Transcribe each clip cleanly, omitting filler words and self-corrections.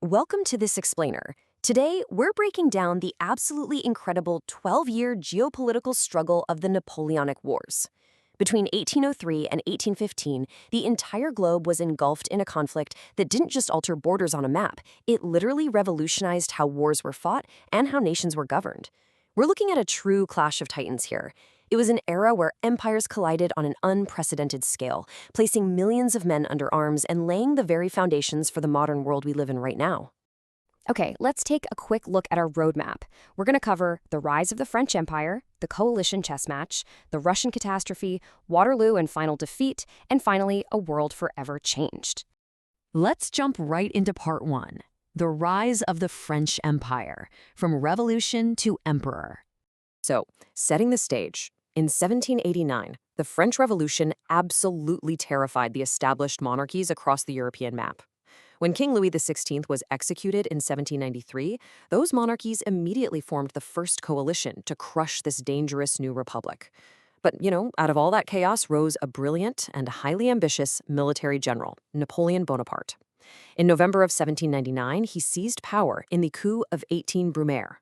Welcome to this explainer. Today, we're breaking down the absolutely incredible 12-year geopolitical struggle of the Napoleonic Wars. Between 1803 and 1815, the entire globe was engulfed in a conflict that didn't just alter borders on a map, it literally revolutionized how wars were fought and how nations were governed. We're looking at a true clash of titans here. It was an era where empires collided on an unprecedented scale, placing millions of men under arms and laying the very foundations for the modern world we live in right now. Okay, let's take a quick look at our roadmap. We're going to cover the rise of the French Empire, the coalition chess match, the Russian catastrophe, Waterloo and final defeat, and finally, a world forever changed. Let's jump right into part one, the rise of the French Empire, from revolution to emperor. So, setting the stage, in 1789, the French Revolution absolutely terrified the established monarchies across the European map. When King Louis XVI was executed in 1793, those monarchies immediately formed the first coalition to crush this dangerous new republic. But, out of all that chaos rose a brilliant and highly ambitious military general, Napoleon Bonaparte. In November of 1799, he seized power in the coup of 18 Brumaire.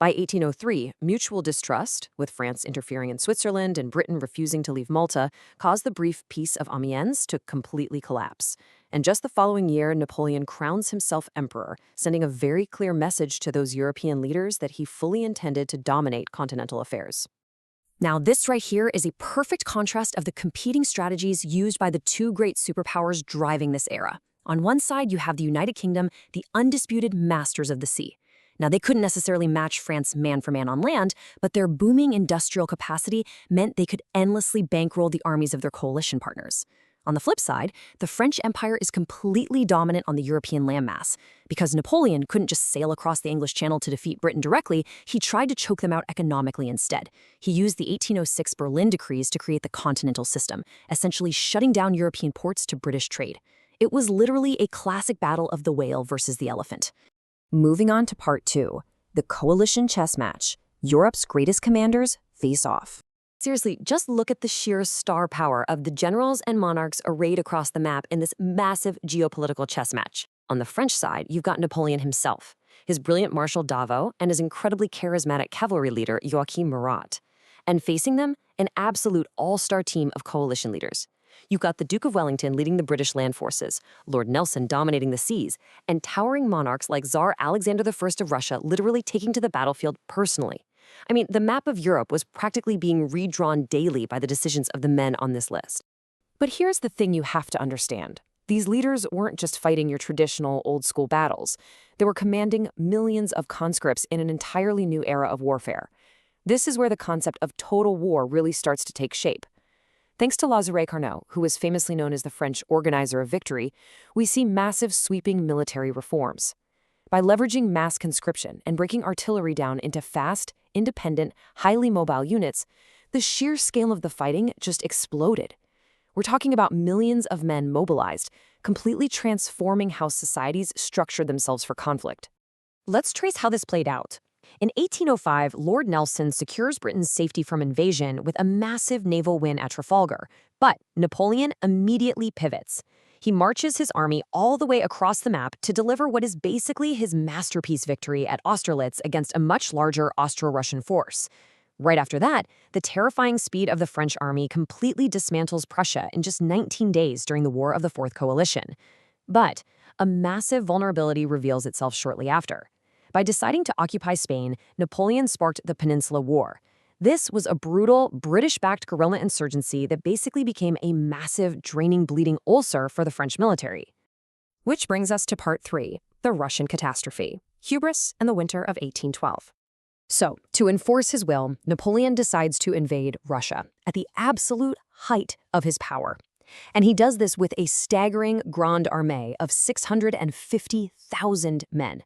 By 1803, mutual distrust, with France interfering in Switzerland and Britain refusing to leave Malta, caused the brief Peace of Amiens to completely collapse. And just the following year, Napoleon crowns himself emperor, sending a very clear message to those European leaders that he fully intended to dominate continental affairs. Now, this right here is a perfect contrast of the competing strategies used by the two great superpowers driving this era. On one side, you have the United Kingdom, the undisputed masters of the sea. Now, they couldn't necessarily match France man for man on land, but their booming industrial capacity meant they could endlessly bankroll the armies of their coalition partners. On the flip side, the French Empire is completely dominant on the European landmass. Because Napoleon couldn't just sail across the English Channel to defeat Britain directly, he tried to choke them out economically instead. He used the 1806 Berlin Decrees to create the continental system, essentially shutting down European ports to British trade. It was literally a classic battle of the whale versus the elephant. Moving on to part two, the coalition chess match. Europe's greatest commanders face off. Seriously, just look at the sheer star power of the generals and monarchs arrayed across the map in this massive geopolitical chess match. On the French side, you've got Napoleon himself, his brilliant Marshal Davout, and his incredibly charismatic cavalry leader, Joachim Murat. And facing them, an absolute all-star team of coalition leaders. You've got the Duke of Wellington leading the British land forces, Lord Nelson dominating the seas, and towering monarchs like Tsar Alexander I of Russia literally taking to the battlefield personally. I mean, the map of Europe was practically being redrawn daily by the decisions of the men on this list. But here's the thing you have to understand. These leaders weren't just fighting your traditional old-school battles. They were commanding millions of conscripts in an entirely new era of warfare. This is where the concept of total war really starts to take shape. Thanks to Lazare Carnot, who was famously known as the French organizer of victory, we see massive sweeping military reforms. By leveraging mass conscription and breaking artillery down into fast, independent, highly mobile units, the sheer scale of the fighting just exploded. We're talking about millions of men mobilized, completely transforming how societies structured themselves for conflict. Let's trace how this played out. In 1805, Lord Nelson secures Britain's safety from invasion with a massive naval win at Trafalgar, but Napoleon immediately pivots. He marches his army all the way across the map to deliver what is basically his masterpiece victory at Austerlitz against a much larger Austro-Russian force. Right after that, the terrifying speed of the French army completely dismantles Prussia in just 19 days during the War of the Fourth Coalition. But a massive vulnerability reveals itself shortly after. By deciding to occupy Spain, Napoleon sparked the Peninsula War. This was a brutal, British-backed guerrilla insurgency that basically became a massive, draining, bleeding ulcer for the French military. Which brings us to part three, the Russian catastrophe, hubris and the winter of 1812. So, to enforce his will, Napoleon decides to invade Russia at the absolute height of his power. And he does this with a staggering Grande Armée of 650,000 men.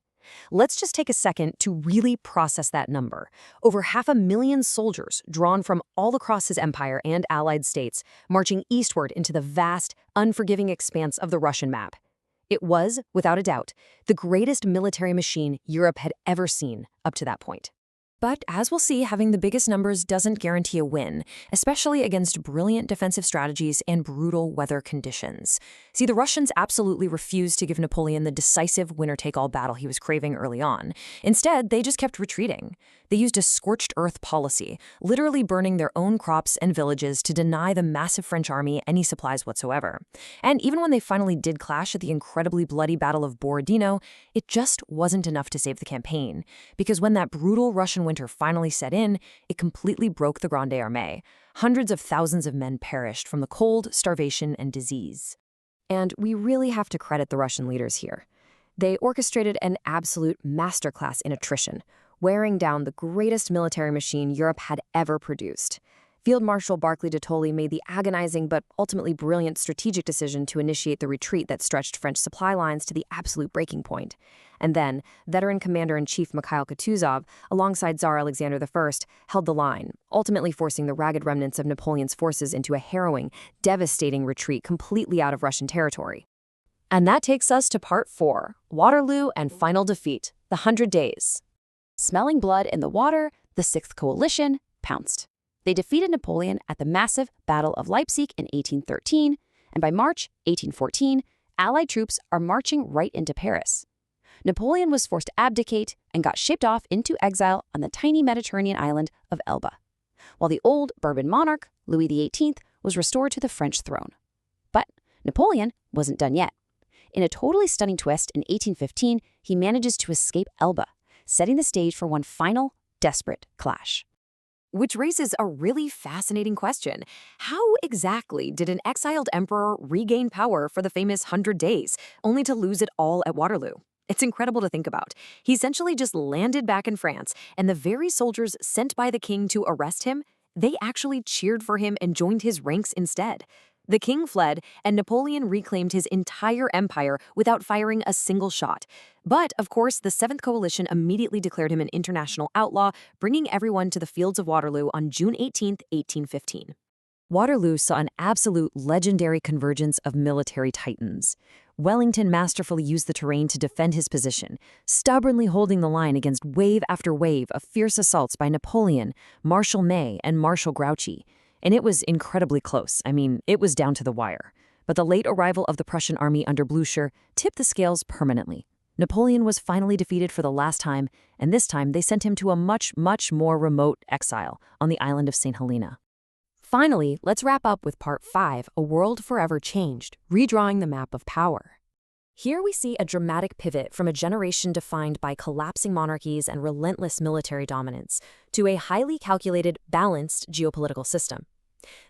Let's just take a second to really process that number. Over 500,000 soldiers drawn from all across his empire and allied states, marching eastward into the vast, unforgiving expanse of the Russian map. It was, without a doubt, the greatest military machine Europe had ever seen up to that point. But as we'll see, having the biggest numbers doesn't guarantee a win, especially against brilliant defensive strategies and brutal weather conditions. See, the Russians absolutely refused to give Napoleon the decisive winner-take-all battle he was craving early on. Instead, they just kept retreating. They used a scorched earth policy, literally burning their own crops and villages to deny the massive French army any supplies whatsoever. And even when they finally did clash at the incredibly bloody Battle of Borodino, it just wasn't enough to save the campaign, because when that brutal Russian winter finally set in, it completely broke the Grande Armée. Hundreds of thousands of men perished from the cold, starvation, and disease. And we really have to credit the Russian leaders here. They orchestrated an absolute masterclass in attrition, wearing down the greatest military machine Europe had ever produced. Field Marshal Barclay de Tolly made the agonizing but ultimately brilliant strategic decision to initiate the retreat that stretched French supply lines to the absolute breaking point. And then, veteran Commander-in-Chief Mikhail Kutuzov, alongside Tsar Alexander I, held the line, ultimately forcing the ragged remnants of Napoleon's forces into a harrowing, devastating retreat completely out of Russian territory. And that takes us to Part 4, Waterloo and Final Defeat, the 100 Days. Smelling blood in the water, the Sixth Coalition pounced. They defeated Napoleon at the massive Battle of Leipzig in 1813, and by March 1814, Allied troops are marching right into Paris. Napoleon was forced to abdicate and got shipped off into exile on the tiny Mediterranean island of Elba, while the old Bourbon monarch, Louis XVIII, was restored to the French throne. But Napoleon wasn't done yet. In a totally stunning twist, in 1815, he manages to escape Elba, setting the stage for one final, desperate clash. Which raises a really fascinating question. How exactly did an exiled emperor regain power for the famous 100 Days, only to lose it all at Waterloo? It's incredible to think about. He essentially just landed back in France, and the very soldiers sent by the king to arrest him, they actually cheered for him and joined his ranks instead. The king fled, and Napoleon reclaimed his entire empire without firing a single shot. But, of course, the Seventh Coalition immediately declared him an international outlaw, bringing everyone to the fields of Waterloo on June 18, 1815. Waterloo saw an absolute legendary convergence of military titans. Wellington masterfully used the terrain to defend his position, stubbornly holding the line against wave after wave of fierce assaults by Napoleon, Marshal Ney, and Marshal Grouchy. And it was incredibly close. I mean, it was down to the wire. But the late arrival of the Prussian army under Blücher tipped the scales permanently. Napoleon was finally defeated for the last time, and this time they sent him to a much more remote exile on the island of St. Helena. Finally, let's wrap up with Part 5, A World Forever Changed, Redrawing the Map of Power. Here we see a dramatic pivot from a generation defined by collapsing monarchies and relentless military dominance to a highly calculated, balanced geopolitical system.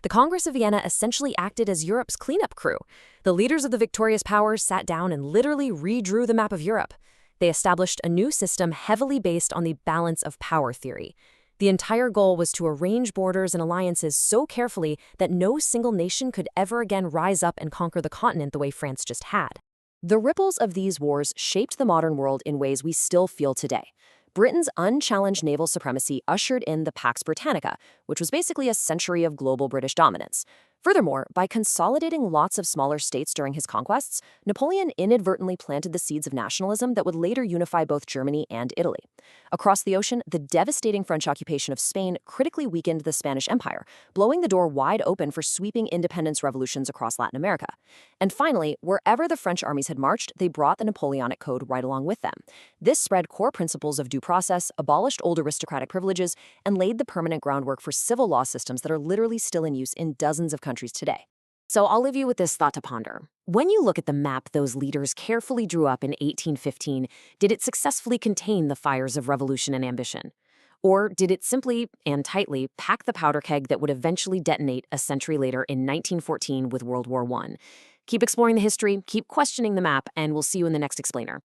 The Congress of Vienna essentially acted as Europe's cleanup crew. The leaders of the victorious powers sat down and literally redrew the map of Europe. They established a new system heavily based on the balance of power theory. The entire goal was to arrange borders and alliances so carefully that no single nation could ever again rise up and conquer the continent the way France just had. The ripples of these wars shaped the modern world in ways we still feel today. Britain's unchallenged naval supremacy ushered in the Pax Britannica, which was basically a century of global British dominance. Furthermore, by consolidating lots of smaller states during his conquests, Napoleon inadvertently planted the seeds of nationalism that would later unify both Germany and Italy. Across the ocean, the devastating French occupation of Spain critically weakened the Spanish Empire, blowing the door wide open for sweeping independence revolutions across Latin America. And finally, wherever the French armies had marched, they brought the Napoleonic Code right along with them. This spread core principles of due process, abolished old aristocratic privileges, and laid the permanent groundwork for civil law systems that are literally still in use in dozens of countries today. So I'll leave you with this thought to ponder. When you look at the map those leaders carefully drew up in 1815, did it successfully contain the fires of revolution and ambition? Or did it simply, and tightly, pack the powder keg that would eventually detonate a century later in 1914 with World War I? Keep exploring the history, keep questioning the map, and we'll see you in the next explainer.